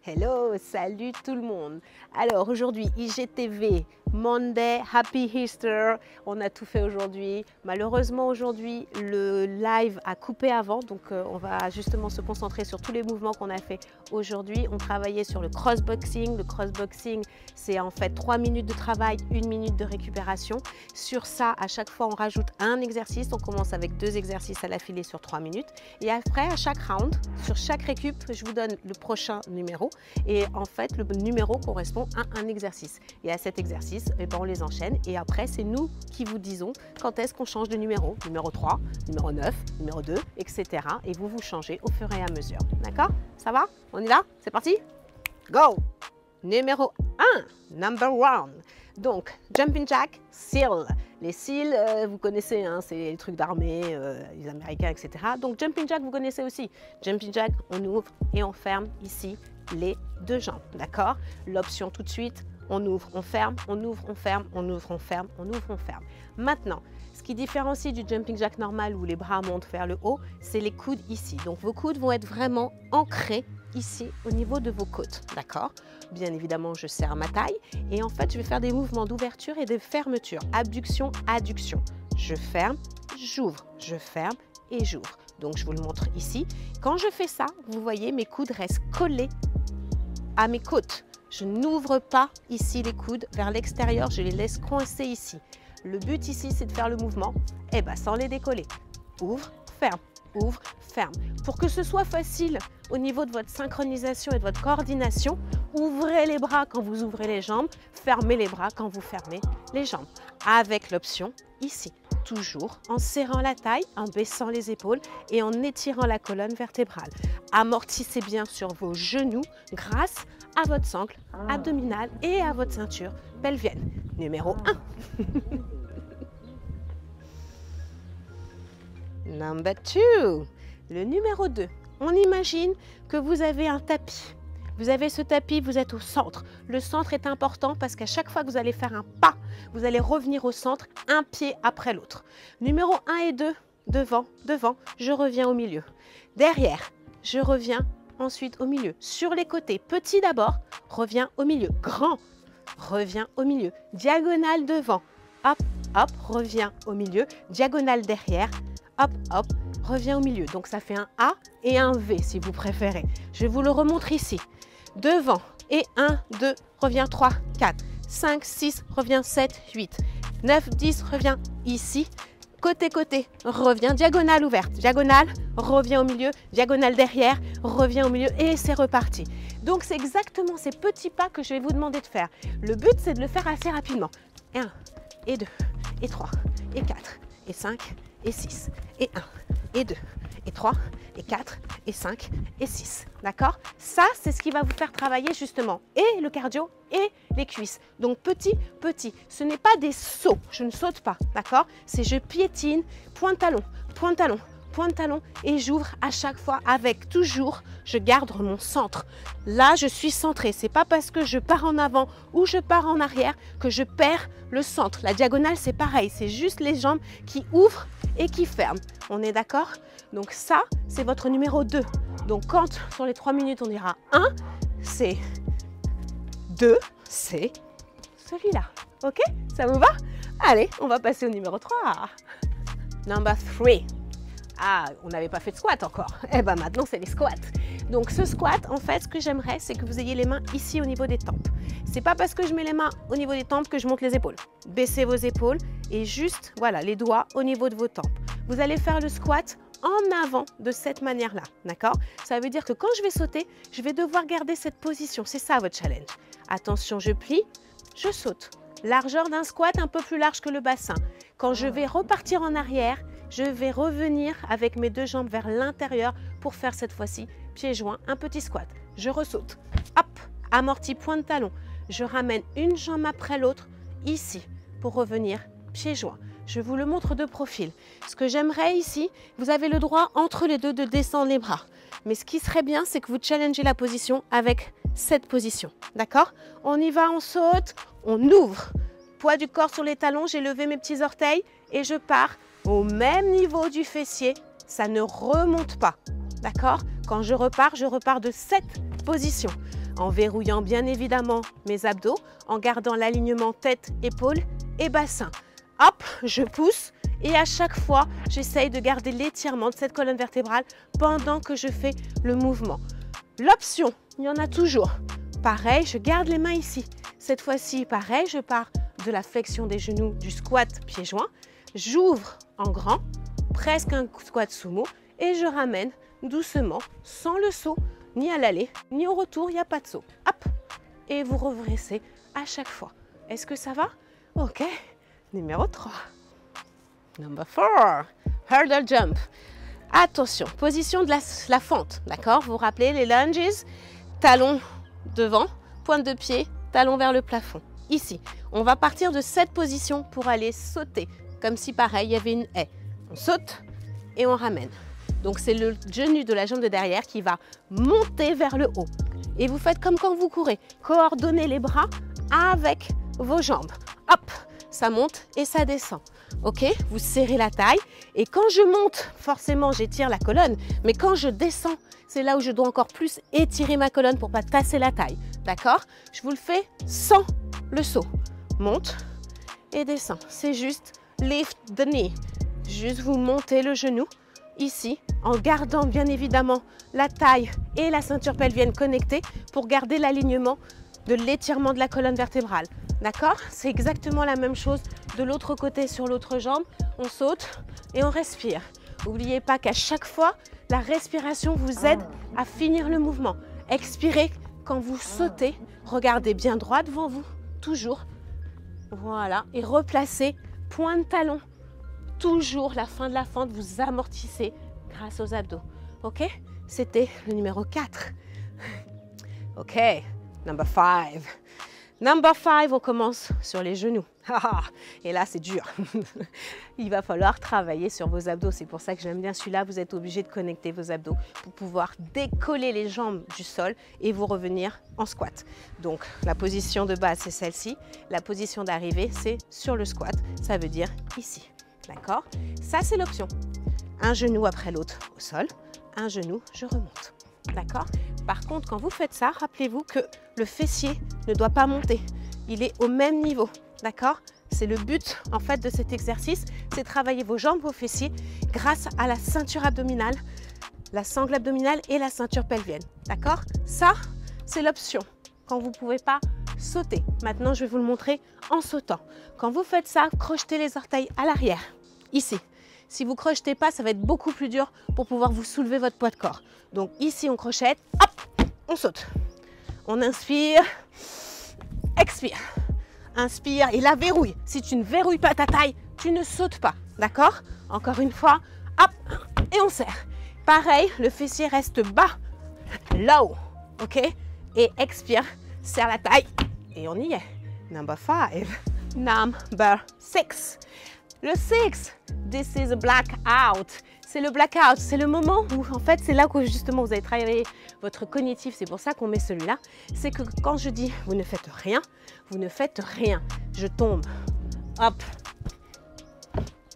Hello, salut tout le monde. Alors aujourd'hui, IGTV, Monday, Happy Easter. On a tout fait aujourd'hui. Malheureusement aujourd'hui, le live a coupé avant. Donc on va justement se concentrer sur tous les mouvements qu'on a fait aujourd'hui. On travaillait sur le crossboxing. Le crossboxing, c'est en fait 3 minutes de travail, 1 minute de récupération. Sur ça, à chaque fois, on rajoute un exercice. On commence avec 2 exercices à l'affilée sur 3 minutes. Et après, à chaque round, sur chaque récup, je vous donne le prochain numéro. Et en fait, le numéro correspond à un exercice. Et à cet exercice, eh ben, on les enchaîne. Et après, c'est nous qui vous disons quand est-ce qu'on change de numéro. Numéro 3, numéro 9, numéro 2, etc. Et vous changez au fur et à mesure. D'accord? Ça va? On y va? C'est parti? Go! Numéro 1, number 1. Donc, jumping jack, seal. Les seals, vous connaissez, hein, c'est les trucs d'armée, les Américains, etc. Donc, jumping jack, vous connaissez aussi. Jumping jack, on ouvre et on ferme ici les 2 jambes, d'accord? L'option tout de suite, on ouvre, on ferme, on ouvre, on ferme, on ouvre, on ferme, on ouvre, on ferme. Maintenant, ce qui différencie du jumping jack normal où les bras montent vers le haut, c'est les coudes ici. Donc, vos coudes vont être vraiment ancrés ici au niveau de vos côtes, d'accord? Bien évidemment, je serre ma taille et en fait, je vais faire des mouvements d'ouverture et de fermeture. Abduction, adduction. Je ferme, j'ouvre, je ferme et j'ouvre. Donc, je vous le montre ici. Quand je fais ça, vous voyez, mes coudes restent collés à mes côtes. Je n'ouvre pas ici les coudes vers l'extérieur, je les laisse coincer ici. Le but ici, c'est de faire le mouvement sans les décoller. Ouvre, ferme, ouvre, ferme. Pour que ce soit facile au niveau de votre synchronisation et de votre coordination, ouvrez les bras quand vous ouvrez les jambes, fermez les bras quand vous fermez les jambes. Avec l'option ici, toujours en serrant la taille, en baissant les épaules et en étirant la colonne vertébrale. Amortissez bien sur vos genoux grâce à votre sangle abdominale et à votre ceinture pelvienne. Numéro 1. Number 2. Le numéro 2. On imagine que vous avez un tapis. Vous avez ce tapis, vous êtes au centre. Le centre est important parce qu'à chaque fois que vous allez faire un pas, vous allez revenir au centre, un pied après l'autre. Numéro 1 et 2, devant, devant, je reviens au milieu. Derrière, je reviens ensuite au milieu. Sur les côtés, petit d'abord, reviens au milieu. Grand, reviens au milieu. Diagonale devant, hop, hop, reviens au milieu. Diagonale derrière, hop, hop, reviens au milieu. Donc ça fait un A et un V si vous préférez. Je vous le remontre ici. Devant et 1, 2, reviens 3, 4, 5, 6, reviens 7, 8, 9, 10, reviens ici. Côté, côté, reviens, diagonale ouverte, diagonale, reviens au milieu, diagonale derrière, reviens au milieu et c'est reparti. Donc c'est exactement ces petits pas que je vais vous demander de faire. Le but c'est de le faire assez rapidement. 1 et 2 et 3 et 4 et 5 et 6 et 1 et 2 et 3 et 4 et 5 et 6. D'accord? Ça, c'est ce qui va vous faire travailler justement et le cardio et les cuisses. Donc petit, petit. Ce n'est pas des sauts. Je ne saute pas. D'accord? C'est je piétine, point de talon, point de talon, point de talon et j'ouvre à chaque fois avec toujours, je garde mon centre. Là, je suis centrée. C'est pas parce que je pars en avant ou je pars en arrière que je perds le centre. La diagonale, c'est pareil. C'est juste les jambes qui ouvrent et qui ferment. On est d'accord? Donc ça, c'est votre numéro 2. Donc quand sur les 3 minutes, on dira 1, c'est 2, c'est celui-là. Ok? Ça vous va? Allez, on va passer au numéro 3. Number 3. Ah, on n'avait pas fait de squat encore. Eh bien maintenant, c'est les squats. Donc ce squat, en fait, ce que j'aimerais, c'est que vous ayez les mains ici au niveau des tempes. C'est pas parce que je mets les mains au niveau des tempes que je monte les épaules. Baissez vos épaules et juste, voilà, les doigts au niveau de vos tempes. Vous allez faire le squat en avant de cette manière-là, d'accord? Ça veut dire que quand je vais sauter, je vais devoir garder cette position. C'est ça votre challenge. Attention, je plie, je saute. Largeur d'un squat un peu plus large que le bassin. Quand je vais repartir en arrière, je vais revenir avec mes 2 jambes vers l'intérieur pour faire cette fois-ci pieds joints, un petit squat. Je ressaute. Hop, amorti, point de talon. Je ramène une jambe après l'autre ici pour revenir pieds joints. Je vous le montre de profil. Ce que j'aimerais ici, vous avez le droit entre les deux de descendre les bras. Mais ce qui serait bien, c'est que vous challengez la position avec cette position. D'accord? On y va, on saute, on ouvre. Poids du corps sur les talons, j'ai levé mes petits orteils et je pars au même niveau du fessier. Ça ne remonte pas. D'accord? Quand je repars de cette position. en verrouillant bien évidemment mes abdos, en gardant l'alignement tête, épaules et bassin. Hop, je pousse et à chaque fois, j'essaye de garder l'étirement de cette colonne vertébrale pendant que je fais le mouvement. L'option, il y en a toujours. Pareil, je garde les mains ici. Cette fois-ci, pareil, je pars de la flexion des genoux du squat pieds joints. J'ouvre en grand, presque un squat sumo et je ramène doucement, sans le saut, ni à l'aller, ni au retour, il n'y a pas de saut. Hop, et vous revressez à chaque fois. Est-ce que ça va? Ok, numéro 3. Number 4, hurdle jump. Attention, position de la fente, d'accord? Vous vous rappelez les lunges, talons devant, pointe de pied, talons vers le plafond. Ici, on va partir de cette position pour aller sauter, comme si pareil, il y avait une haie. On saute et on ramène. Donc c'est le genou de la jambe de derrière qui va monter vers le haut. Et vous faites comme quand vous courez, coordonnez les bras avec vos jambes. Hop, ça monte et ça descend. Ok, vous serrez la taille et quand je monte, forcément j'étire la colonne, mais quand je descends, c'est là où je dois encore plus étirer ma colonne pour ne pas tasser la taille. D'accord? Je vous le fais sans le saut. Monte et descend. C'est juste lift the knee. Juste vous montez le genou ici en gardant bien évidemment la taille et la ceinture pelvienne connectées pour garder l'alignement de l'étirement de la colonne vertébrale. D'accord? C'est exactement la même chose de l'autre côté sur l'autre jambe. On saute et on respire. N'oubliez pas qu'à chaque fois, la respiration vous aide à finir le mouvement. Expirez quand vous sautez. Regardez bien droit devant vous, toujours. Voilà. Et replacez point de talon. Toujours la fin de la fente, vous amortissez grâce aux abdos. Ok? C'était le numéro 4. Ok, number 5. Number 5, on commence sur les genoux. Et là, c'est dur. Il va falloir travailler sur vos abdos. C'est pour ça que j'aime bien celui-là. Vous êtes obligé de connecter vos abdos pour pouvoir décoller les jambes du sol et vous revenir en squat. Donc, la position de base, c'est celle-ci. La position d'arrivée, c'est sur le squat. Ça veut dire ici. D'accord? Ça, c'est l'option. Un genou après l'autre au sol. Un genou, je remonte. D'accord? Par contre, quand vous faites ça, rappelez-vous que le fessier ne doit pas monter. Il est au même niveau. D'accord? C'est le but en fait de cet exercice, c'est travailler vos jambes, vos fessiers grâce à la ceinture abdominale, la sangle abdominale et la ceinture pelvienne. D'accord? Ça, c'est l'option quand vous ne pouvez pas sauter. Maintenant, je vais vous le montrer en sautant. Quand vous faites ça, crochetez les orteils à l'arrière, ici. Si vous ne crochetez pas, ça va être beaucoup plus dur pour pouvoir vous soulever votre poids de corps. Donc ici, on crochette, hop, on saute. On inspire, expire. Inspire et la verrouille. Si tu ne verrouilles pas ta taille, tu ne sautes pas. D'accord? Encore une fois, hop, et on serre. Pareil, le fessier reste bas, là-haut. Ok? Et expire, serre la taille et on y est. Number 5. Number 6. Le 6, this is a blackout. C'est le blackout, c'est le moment où en fait c'est là que justement vous allez travailler votre cognitif, c'est pour ça qu'on met celui-là. C'est que quand je dis vous ne faites rien, vous ne faites rien. Je tombe, hop,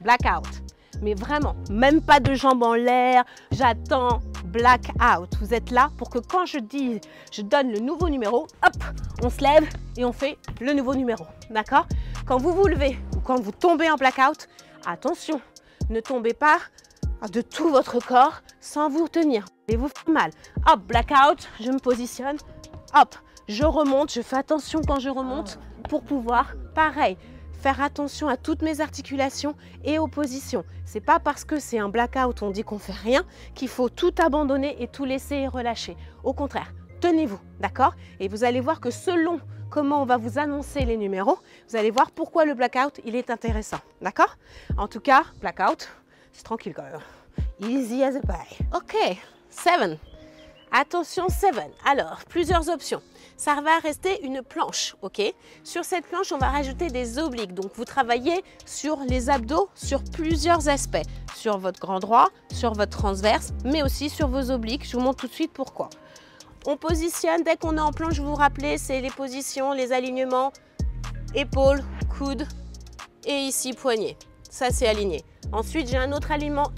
blackout. Mais vraiment, même pas de jambes en l'air, j'attends, blackout. Vous êtes là pour que quand je dis, je donne le nouveau numéro, hop, on se lève et on fait le nouveau numéro. D'accord? Quand vous vous levez ou quand vous tombez en blackout, attention, ne tombez pas de tout votre corps sans vous tenir et vous faites mal. Hop, blackout, je me positionne, hop, je remonte, je fais attention quand je remonte pour pouvoir, pareil, faire attention à toutes mes articulations et aux positions. C'est pas parce que c'est un blackout, on dit qu'on fait rien, qu'il faut tout abandonner et tout laisser et relâcher. Au contraire, tenez-vous, d'accord? Et vous allez voir que selon comment on va vous annoncer les numéros, vous allez voir pourquoi le blackout, il est intéressant, d'accord? En tout cas, blackout, c'est tranquille quand même. Easy as a pie. Ok, 7. Attention, 7. Alors, plusieurs options. Ça va rester une planche, ok? Sur cette planche, on va rajouter des obliques. Donc, vous travaillez sur les abdos sur plusieurs aspects. Sur votre grand droit, sur votre transverse, mais aussi sur vos obliques. Je vous montre tout de suite pourquoi. On positionne, dès qu'on est en planche, vous vous rappelez, c'est les positions, les alignements, épaules, coudes et ici, poignet. Ça, c'est aligné. Ensuite, j'ai un autre alignement,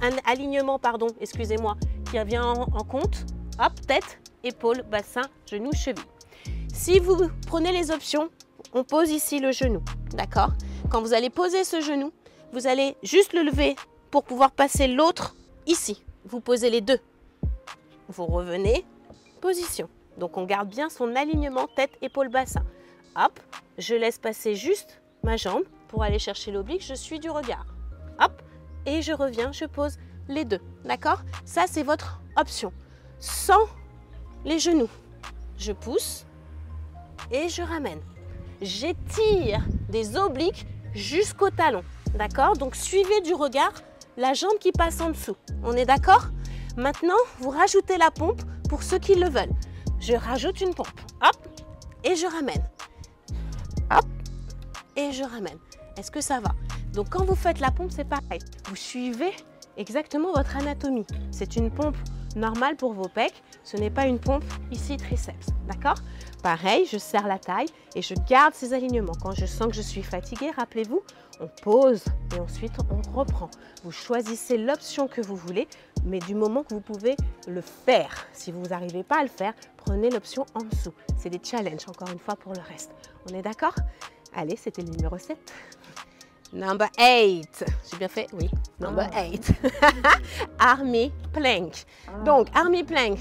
excusez-moi, qui vient en compte. Hop, tête, épaules, bassin, genoux, cheville. Si vous prenez les options, on pose ici le genou, d'accord? Quand vous allez poser ce genou, vous allez juste le lever pour pouvoir passer l'autre ici. Vous posez les deux. Vous revenez, position. Donc on garde bien son alignement tête, épaule, bassin. Hop, je laisse passer juste ma jambe pour aller chercher l'oblique, je suis du regard. Hop, et je reviens, je pose les deux, d'accord? Ça, c'est votre option. Sans les genoux, je pousse et je ramène. J'étire des obliques jusqu'au talon, d'accord? Donc, suivez du regard la jambe qui passe en dessous. On est d'accord? Maintenant, vous rajoutez la pompe pour ceux qui le veulent. Je rajoute une pompe, hop, et je ramène. Hop, et je ramène. Est-ce que ça va? Donc, quand vous faites la pompe, c'est pareil. Vous suivez exactement votre anatomie. C'est une pompe normale pour vos pecs. Ce n'est pas une pompe ici triceps, d'accord? Pareil, je serre la taille et je garde ces alignements. Quand je sens que je suis fatiguée, rappelez-vous, on pose et ensuite on reprend. Vous choisissez l'option que vous voulez, mais du moment que vous pouvez le faire. Si vous n'arrivez pas à le faire, prenez l'option en dessous. C'est des challenges, encore une fois, pour le reste. On est d'accord? Allez, c'était le numéro 7. Number 8. J'ai bien fait? Oui. Number 8. Army plank. Donc, army plank,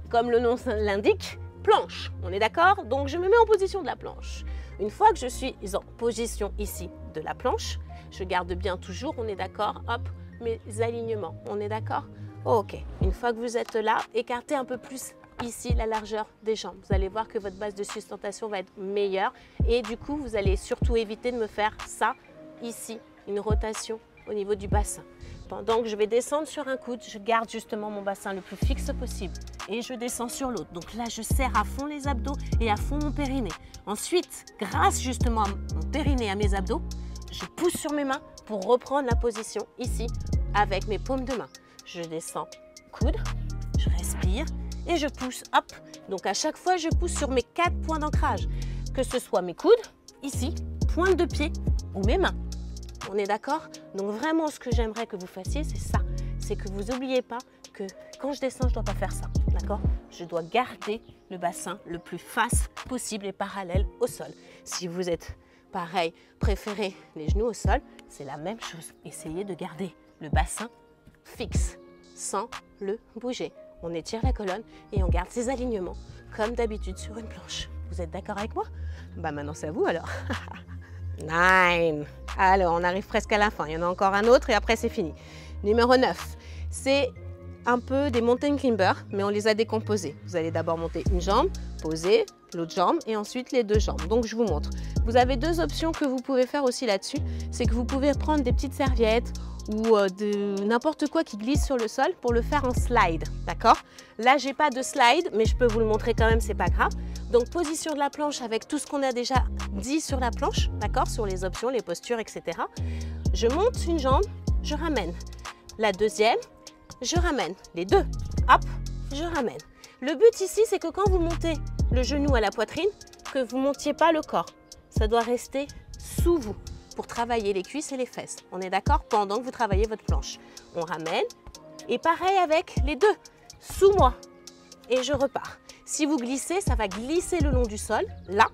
comme le nom l'indique, planche. On est d'accord? Donc, je me mets en position de la planche. Une fois que je suis en position ici de la planche, je garde bien toujours, on est d'accord? Hop, mes alignements. On est d'accord? Ok. Une fois que vous êtes là, écartez un peu plus ici la largeur des jambes. Vous allez voir que votre base de sustentation va être meilleure et du coup, vous allez surtout éviter de me faire ça ici, une rotation au niveau du bassin. Pendant que je vais descendre sur un coude, je garde justement mon bassin le plus fixe possible et je descends sur l'autre. Donc là, je serre à fond les abdos et à fond mon périnée. Ensuite, grâce justement à mon périnée et à mes abdos, je pousse sur mes mains pour reprendre la position ici avec mes paumes de main. Je descends, coude, je respire et je pousse, hop. Donc à chaque fois, je pousse sur mes 4 points d'ancrage, que ce soit mes coudes, ici, pointe de pied ou mes mains. On est d'accord? Donc vraiment, ce que j'aimerais que vous fassiez, c'est ça. C'est que vous n'oubliez pas que quand je descends, je ne dois pas faire ça, d'accord? Je dois garder le bassin le plus face possible et parallèle au sol. Si vous êtes pareil, préférez les genoux au sol, c'est la même chose. Essayez de garder le bassin fixe, sans le bouger. On étire la colonne et on garde ses alignements, comme d'habitude sur une planche. Vous êtes d'accord avec moi? Bah maintenant, c'est à vous alors. 9. Alors, on arrive presque à la fin. Il y en a encore un autre et après, c'est fini. Numéro 9. C'est un peu des mountain climbers, mais on les a décomposés. Vous allez d'abord monter une jambe, poser l'autre jambe et ensuite les deux jambes. Donc, je vous montre. Vous avez deux options que vous pouvez faire aussi là-dessus. C'est que vous pouvez prendre des petites serviettes ou de n'importe quoi qui glisse sur le sol pour le faire en slide, d'accord? Là, j'ai pas de slide, mais je peux vous le montrer quand même, c'est pas grave. Donc, position de la planche avec tout ce qu'on a déjà dit sur la planche, d'accord? Sur les options, les postures, etc. Je monte une jambe, je ramène. La deuxième, je ramène. Les deux, hop, je ramène. Le but ici, c'est que quand vous montez le genou à la poitrine, que vous ne montiez pas le corps. Ça doit rester sous vous pour travailler les cuisses et les fesses. On est d'accord? Pendant que vous travaillez votre planche. On ramène. Et pareil avec les deux. Sous moi. Et je repars. Si vous glissez, ça va glisser le long du sol, là,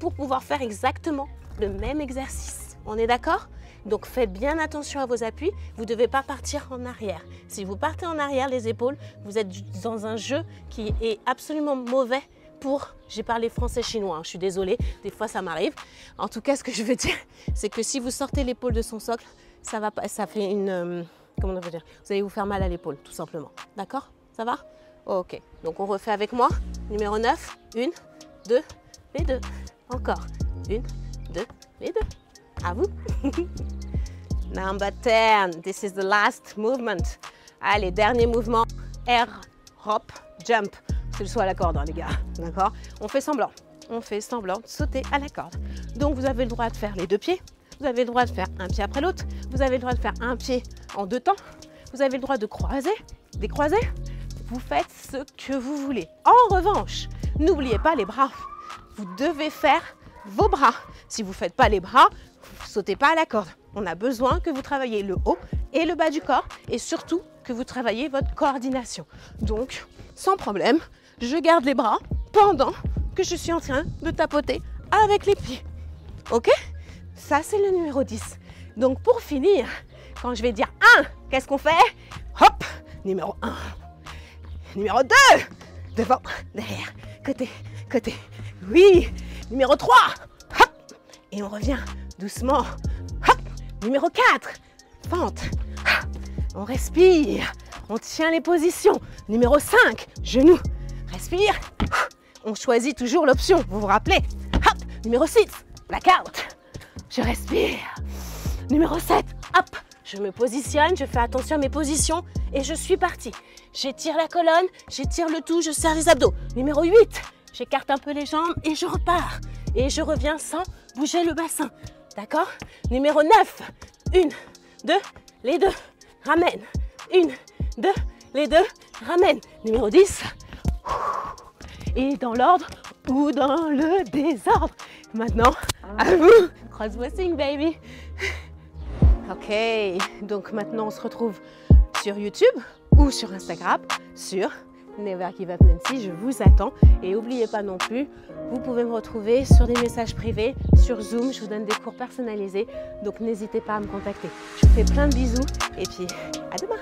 pour pouvoir faire exactement le même exercice. On est d'accord? Donc faites bien attention à vos appuis. Vous ne devez pas partir en arrière. Si vous partez en arrière, les épaules, vous êtes dans un jeu qui est absolument mauvais pour... J'ai parlé français-chinois, hein, je suis désolée, des fois ça m'arrive. En tout cas, ce que je veux dire, c'est que si vous sortez l'épaule de son socle, ça fait une... comment on va dire? Vous allez vous faire mal à l'épaule, tout simplement. D'accord? Ça va? Ok. Donc on refait avec moi. Numéro 9. 1, 2, les deux. Encore. 1, 2, les deux. À vous. Number 10. This is the last movement. Allez, dernier mouvement. Air, hop, jump. C'est le saut à la corde, hein, les gars. D'accord? On fait semblant. On fait semblant de sauter à la corde. Donc, vous avez le droit de faire les deux pieds. Vous avez le droit de faire un pied après l'autre. Vous avez le droit de faire un pied en deux temps. Vous avez le droit de croiser, décroiser. Vous faites ce que vous voulez. En revanche, n'oubliez pas les bras. Vous devez faire vos bras. Si vous ne faites pas les bras, vous ne sautez pas à la corde. On a besoin que vous travaillez le haut et le bas du corps et surtout que vous travaillez votre coordination. Donc, sans problème, je garde les bras pendant que je suis en train de tapoter avec les pieds. Ok? Ça, c'est le numéro 10. Donc, pour finir, quand je vais dire 1, qu'est-ce qu'on fait? Hop, numéro 1. Numéro 2, devant, derrière, côté, côté. Oui, numéro 3. Hop, et on revient doucement. Hop, numéro 4, fente. On respire, on tient les positions. Numéro 5, genou. Respire. On choisit toujours l'option, vous vous rappelez? Hop, numéro 6, blackout. Je respire. Numéro 7, hop, je me positionne, je fais attention à mes positions et je suis partie. J'étire la colonne, j'étire le tout, je serre les abdos. Numéro 8, j'écarte un peu les jambes et je repars. Et je reviens sans bouger le bassin. D'accord? Numéro 9, 1, 2, les deux, ramène. 1, 2, les deux, ramène. Numéro 10, et dans l'ordre ou dans le désordre. Maintenant, à vous. Cross-bossing, baby. Ok, donc maintenant on se retrouve sur YouTube ou sur Instagram, sur Never Give Up Nancy, je vous attends. Et n'oubliez pas non plus, vous pouvez me retrouver sur des messages privés, sur Zoom, je vous donne des cours personnalisés, donc n'hésitez pas à me contacter. Je vous fais plein de bisous et puis à demain.